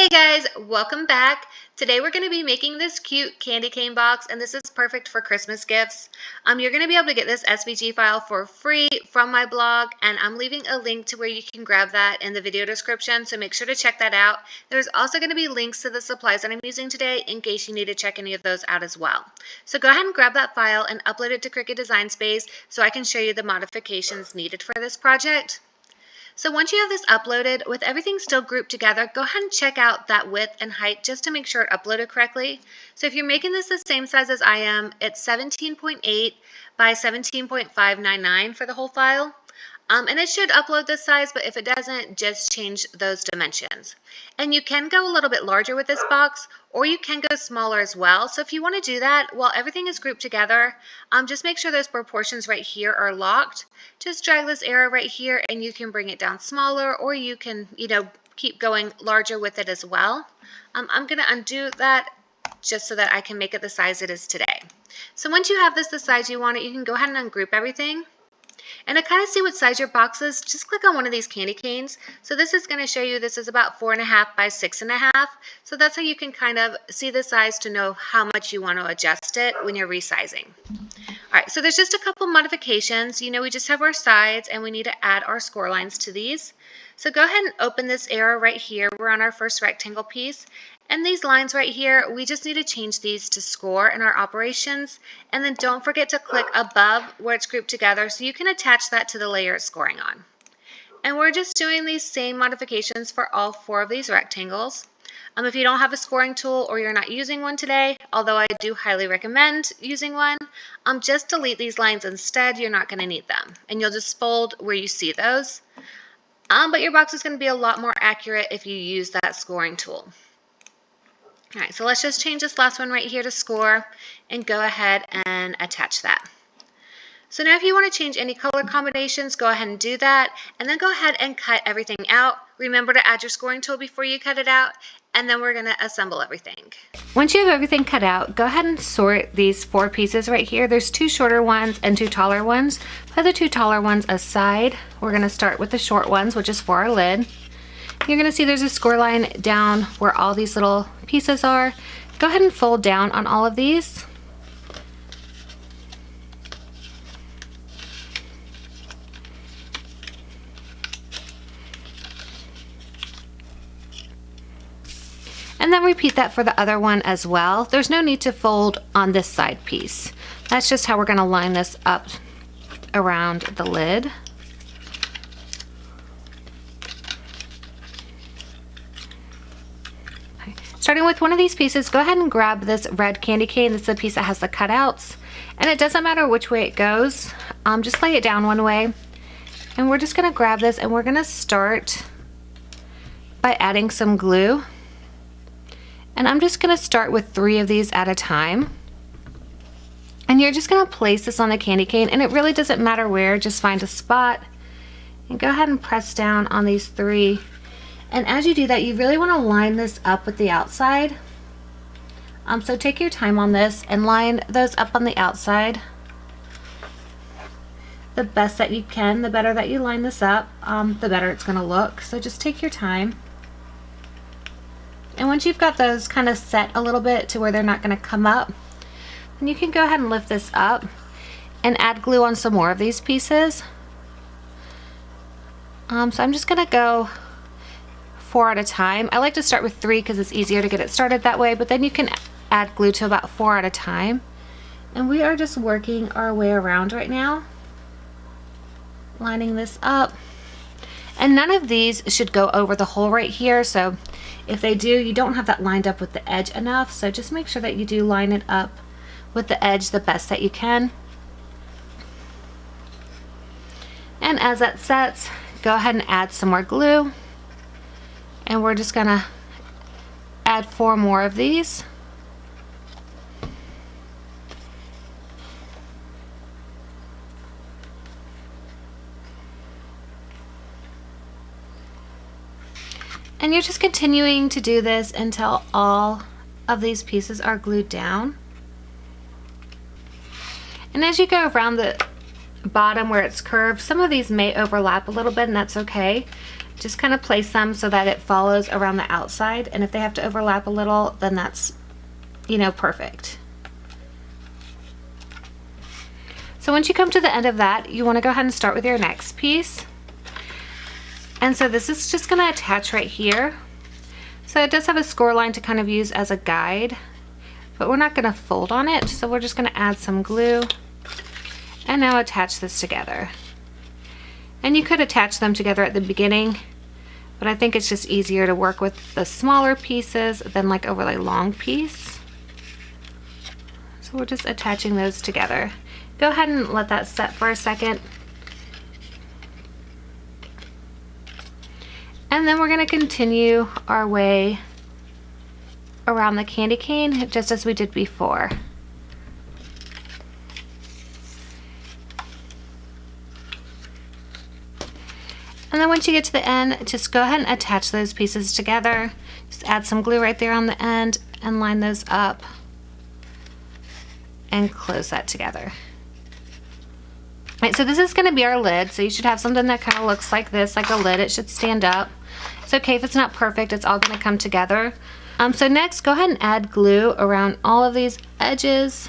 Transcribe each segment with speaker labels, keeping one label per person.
Speaker 1: Hey guys, welcome back. Today we're going to be making this cute candy cane box, and this is perfect for Christmas gifts. You're going to be able to get this SVG file for free from my blog, and I'm leaving a link to where you can grab that in the video description, so make sure to check that out. There's also going to be links to the supplies that I'm using today in case you need to check any of those out as well. So go ahead and grab that file and upload it to Cricut Design Space so I can show you the modifications needed for this project. So once you have this uploaded, with everything still grouped together, go ahead and check out that width and height just to make sure it uploaded correctly. So if you're making this the same size as I am, it's 17.8 by 17.599 for the whole file. And it should upload this size, but if it doesn't, just change those dimensions. And you can go a little bit larger with this box, or you can go smaller as well. So if you want to do that, while everything is grouped together, just make sure those proportions right here are locked. Just drag this arrow right here and you can bring it down smaller, or you can, keep going larger with it as well. I'm going to undo that just so that I can make it the size it is today. So once you have this the size you want it, you can go ahead and ungroup everything. And to kind of see what size your box is, just click on one of these candy canes. So this is going to show you this is about 4.5 by 6.5. So that's how you can kind of see the size to know how much you want to adjust it when you're resizing. All right, so there's just a couple modifications. We just have our sides and we need to add our score lines to these. So go ahead and open this arrow right here. We're on our first rectangle piece. And these lines right here, we just need to change these to score in our operations. And then don't forget to click above where it's grouped together so you can attach that to the layer it's scoring on. And we're just doing these same modifications for all 4 of these rectangles. If you don't have a scoring tool or you're not using one today, although I do highly recommend using one, just delete these lines instead. You're not going to need them. And you'll just fold where you see those. But your box is going to be a lot more accurate if you use that scoring tool. All right, so let's just change this last one right here to score and go ahead and attach that. So now if you want to change any color combinations, go ahead and do that, and then go ahead and cut everything out. Remember to add your scoring tool before you cut it out, and then we're going to assemble everything. Once you have everything cut out, go ahead and sort these 4 pieces right here. There's 2 shorter ones and 2 taller ones. Put the 2 taller ones aside. We're going to start with the short ones, which is for our lid. You're going to see there's a score line down where all these little pieces are. Go ahead and fold down on all of these. And then repeat that for the other one as well. There's no need to fold on this side piece. That's just how we're going to line this up around the lid. Starting with one of these pieces, go ahead and grab this red candy cane. This is the piece that has the cutouts. And it doesn't matter which way it goes. Just lay it down one way. And we're just going to grab this and we're going to start by adding some glue. And I'm just going to start with 3 of these at a time. And you're just going to place this on the candy cane. And it really doesn't matter where. Just find a spot. And go ahead and press down on these 3. And as you do that, you really want to line this up with the outside. So take your time on this and line those up on the outside the best that you can. The better that you line this up, the better it's going to look. So just take your time. And once you've got those kind of set a little bit to where they're not going to come up, then you can go ahead and lift this up and add glue on some more of these pieces. So I'm just going to go 4 at a time. I like to start with 3 because it's easier to get it started that way, but then you can add glue to about 4 at a time. And we are just working our way around right now, lining this up. And none of these should go over the hole right here, so if they do, you don't have that lined up with the edge enough, so just make sure that you do line it up with the edge the best that you can. And as that sets, go ahead and add some more glue. And we're just going to add 4 more of these. And you're just continuing to do this until all of these pieces are glued down. And as you go around the bottom where it's curved, some of these may overlap a little bit, and that's okay. Just kind of place them so that it follows around the outside, and if they have to overlap a little, then that's, you know, perfect. So once you come to the end of that, you want to go ahead and start with your next piece. And so this is just going to attach right here. So it does have a score line to kind of use as a guide, but we're not going to fold on it, so we're just going to add some glue and now attach this together. And you could attach them together at the beginning, but I think it's just easier to work with the smaller pieces than like a really long piece. So we're just attaching those together. Go ahead and let that set for a second. And then we're going to continue our way around the candy cane just as we did before. And then once you get to the end, just go ahead and attach those pieces together. Just add some glue right there on the end and line those up and close that together. All right, so this is going to be our lid. So you should have something that kind of looks like this, like a lid. It should stand up. It's okay if it's not perfect. It's all going to come together. So next, go ahead and add glue around all of these edges.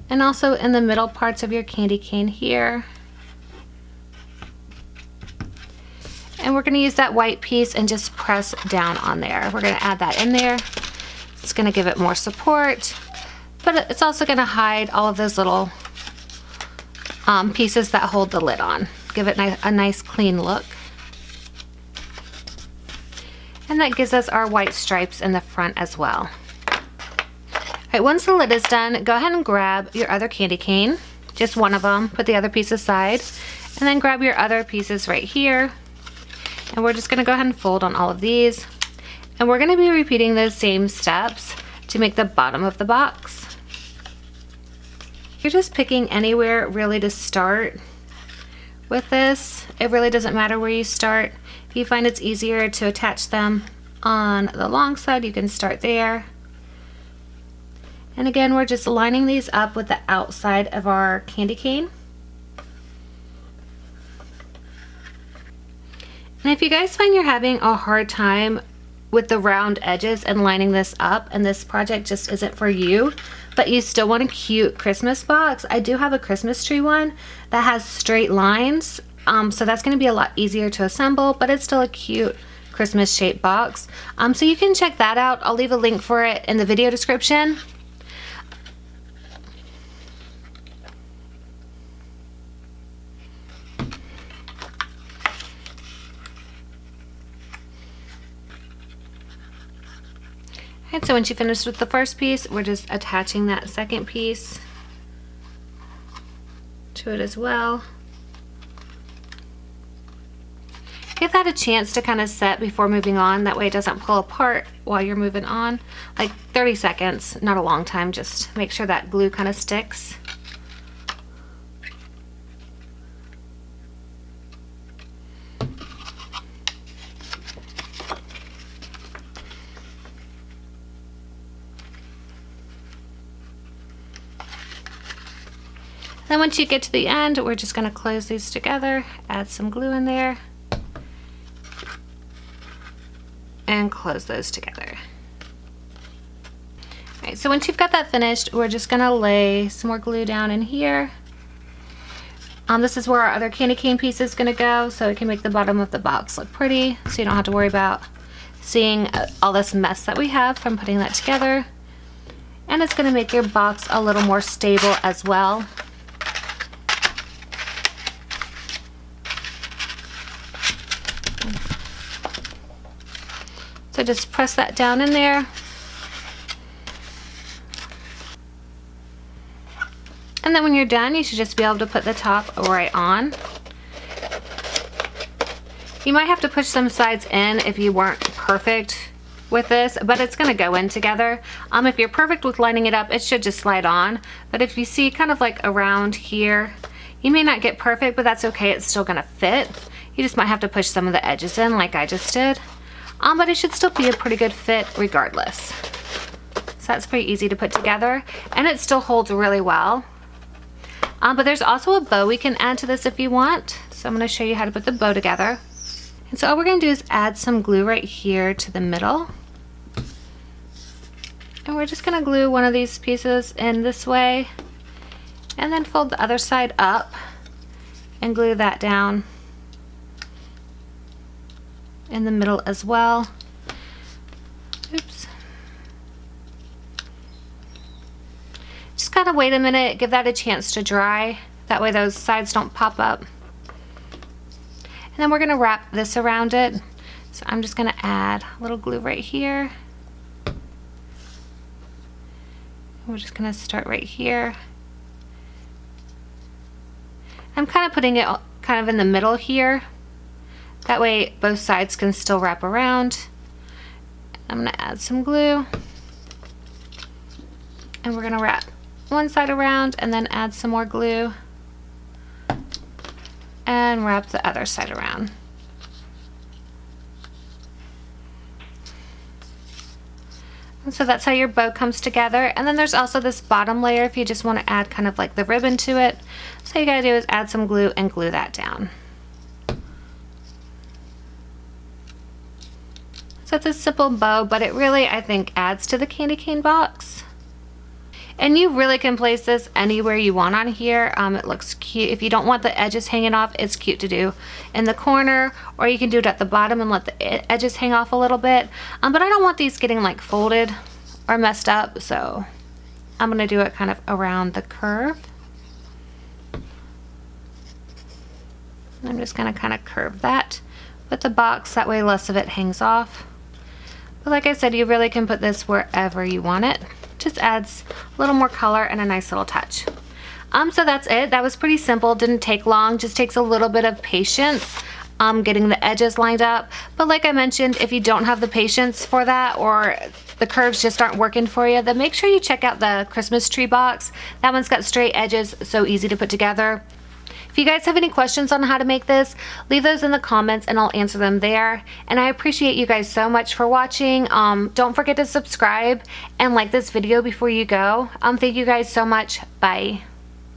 Speaker 1: And also in the middle parts of your candy cane here. And we're going to use that white piece and just press down on there. We're going to add that in there. It's going to give it more support, but it's also going to hide all of those little pieces that hold the lid on. Give it a nice clean look. And that gives us our white stripes in the front as well. Alright, once the lid is done, go ahead and grab your other candy cane, just one of them, put the other piece aside, and then grab your other pieces right here. And we're just going to go ahead and fold on all of these. And we're going to be repeating those same steps to make the bottom of the box. You're just picking anywhere really to start with this. It really doesn't matter where you start. If you find it's easier to attach them on the long side, you can start there. And again, we're just lining these up with the outside of our candy cane. And if you guys find you're having a hard time with the round edges and lining this up, and this project just isn't for you, but you still want a cute Christmas box, I do have a Christmas tree one that has straight lines. So that's going to be a lot easier to assemble, but it's still a cute Christmas shaped box. So you can check that out. I'll leave a link for it in the video description. Alright, so once you finish with the first piece, we're just attaching that second piece to it as well. Give that a chance to kind of set before moving on. That way it doesn't pull apart while you're moving on. Like 30 seconds, not a long time. Just make sure that glue kind of sticks. Then once you get to the end, we're just going to close these together, add some glue in there, and close those together. Alright, so once you've got that finished, we're just going to lay some more glue down in here. This is where our other candy cane piece is going to go, so it can make the bottom of the box look pretty, so you don't have to worry about seeing all this mess that we have from putting that together. And it's going to make your box a little more stable as well. So just press that down in there. And then when you're done, you should just be able to put the top right on. You might have to push some sides in if you weren't perfect with this, but it's going to go in together. If you're perfect with lining it up, it should just slide on. But if you see kind of like around here, you may not get perfect, but that's okay. It's still going to fit. You just might have to push some of the edges in like I just did. But it should still be a pretty good fit regardless. So that's pretty easy to put together, and it still holds really well. But there's also a bow we can add to this if you want. So I'm going to show you how to put the bow together. And so all we're going to do is add some glue right here to the middle. And we're just going to glue one of these pieces in this way. And then fold the other side up and glue that down in the middle as well. Oops. Just gotta wait a minute, give that a chance to dry. That way those sides don't pop up. And then we're gonna wrap this around it. So I'm just gonna add a little glue right here. We're just gonna start right here. I'm kind of putting it kind of in the middle here. That way both sides can still wrap around. I'm gonna add some glue. And we're gonna wrap one side around and then add some more glue. And wrap the other side around. And so that's how your bow comes together. And then there's also this bottom layer if you just want to add kind of like the ribbon to it. So all you gotta do is add some glue and glue that down. So it's a simple bow, but it really, I think, adds to the candy cane box. And you really can place this anywhere you want on here. It looks cute. If you don't want the edges hanging off, it's cute to do in the corner, or you can do it at the bottom and let the edges hang off a little bit. But I don't want these getting like folded or messed up, so I'm gonna do it kind of around the curve. I'm just gonna kind of curve that with the box, that way less of it hangs off. But like I said, you really can put this wherever you want it. Just adds a little more color and a nice little touch. So that's it. That was pretty simple. Didn't take long. Just takes a little bit of patience getting the edges lined up. But like I mentioned, if you don't have the patience for that, or the curves just aren't working for you, then make sure you check out the Christmas tree box. That one's got straight edges, so easy to put together. If you guys have any questions on how to make this, leave those in the comments and I'll answer them there. And I appreciate you guys so much for watching. Don't forget to subscribe and like this video before you go. Thank you guys so much. Bye.